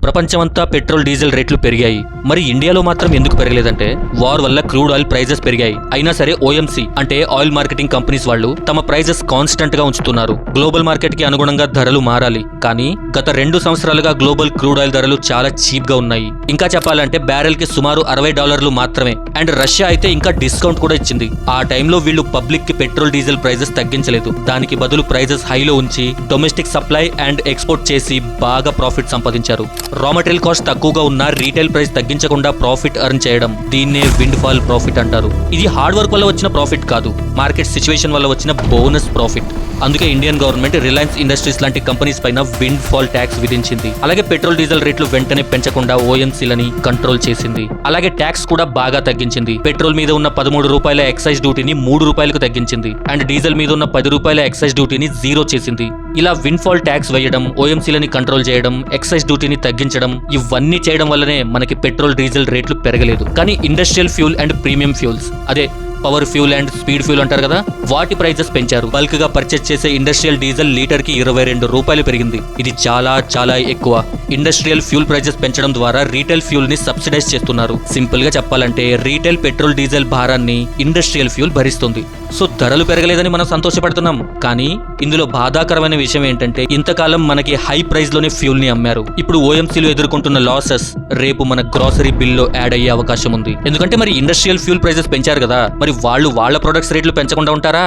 ప్రపంచమంతా petrol diesel రేట్లు పెరిగాయి. మరి ఇండియాలో మాత్రం ఎందుకు పెరగలేదంటే వార్ వల్ల క్రూడ్ ఆయిల్ ప్రైజెస్ పెరిగాయి. అయినా సరే ఓఎంసీ అంటే ఆయిల్ మార్కెటింగ్ కంపెనీస్ వాళ్ళు తమ ప్రైజెస్ కాన్స్టెంట్ గా ఉంచుతున్నారు. గ్లోబల్ మార్కెట్ కి అనుగుణంగా ధరలు మారాలి. కానీ గత 2 సంవత్సరాలుగా గ్లోబల్ క్రూడ్ ఆయిల్ ధరలు చాలా చీప్ గా ఉన్నాయి. ఇంకా చెప్పాలంటే బ్యారెల్ కి సుమారు $60 మాత్రమే. అండ్ రష్యా అయితే ఇంకా డిస్కౌంట్ కూడా ఇచ్చింది. ఆ టైంలో వీళ్ళు పబ్లిక్ కి పెట్రోల్ డీజిల్ ప్రైజెస్ తగ్గించలేదు. దానికి బదులు ప్రైజెస్ హైలో ఉంచి డొమెస్టిక్ సప్లై అండ్ ఎక్స్పోర్ట్ చేసి బాగా ప్రాఫిట్ సంపాదించారు. రా మెటీరియల్ కాస్ట్ తక్కువగా ఉన్న రీటైల్ ప్రైస్ తగ్గించకుండా ప్రాఫిట్ ఎర్న్ చేయడం, దీన్నే విండ్ ఫాల్ ప్రాఫిట్ అంటారు. ఇది హార్డ్ వర్క్ వల్ల వచ్చిన ప్రాఫిట్ కాదు, మార్కెట్ సిచ్యువేషన్ వల్ల వచ్చిన బోనస్ ప్రాఫిట్. అందుకే ఇండియన్ గవర్నమెంట్ రిలయన్స్ ఇండస్ట్రీస్ లాంటి కంపెనీస్ పైన విండ్ ఫాల్ ట్యాక్స్ విధించింది. అలాగే పెట్రోల్ డీజిల్ రేట్లు వెంటనే పెంచకుండా ఓఎంసీలని కంట్రోల్ చేసింది. అలాగే ట్యాక్స్ కూడా బాగా తగ్గించింది. పెట్రోల్ మీద ఉన్న ₹13 ఎక్సైజ్ డ్యూటీని ₹3కు తగ్గించింది. అండ్ డీజిల్ మీద ఉన్న ₹10 ఎక్సైజ్ డ్యూటీని 0 చేసింది. ఇలా విండ్ ఫాల్ ట్యాక్స్ వేయడం, ఓఎంసీలని కంట్రోల్ చేయడం, ఎక్సైజ్ డ్యూటీని తగ్గించడం, ఇవన్నీ చేయడం వల్లనే మనకి పెట్రోల్ డీజిల్ రేట్లు పెరగలేదు. కానీ industrial fuel and premium fuels, అదే power fuel and speed fuel అంటారు కదా, వాటి ప్రైజెస్ పెంచారు. బల్క్ గా పర్చేస్ చేసే ఇండస్ట్రియల్ డీజిల్ లీటర్ కి ₹22 పెరిగింది. ఇది చాలా చాలా ఎక్కువ. ఇండస్ట్రియల్ ఫ్యూల్ ప్రైజెస్ పెంచడం ద్వారా రీటైల్ ఫ్యూల్ ని సబ్సిడైజ్ చేస్తున్నారు. సింపుల్ గా చెప్పాలంటే రీటైల్ పెట్రోల్ డీజిల్ భారాన్ని ఇండస్ట్రియల్ ఫ్యూల్ భరిస్తుంది. సో ధరలు పెరగలేదని మనం సంతోషపడుతున్నాం. కానీ ఇందులో బాధాకరమైన విషయం ఏంటంటే ఇంతకాలం మనకి హై ప్రైస్ లోనే ఫ్యూల్ ని అమ్మారు. ఇప్పుడు ఓఎంసీలు ఎదుర్కొంటున్న లాసెస్ రేపు మన గ్రాసరీ బిల్లో యాడ్ అయ్యే అవకాశం ఉంది. ఎందుకంటే మరి ఇండస్ట్రియల్ ఫ్యూల్ ప్రైజెస్ పెంచారు కదా, మరి వాళ్ళు వాళ్ళ ప్రొడక్ట్స్ రేట్లు పెంచకుండా ఉంటారా?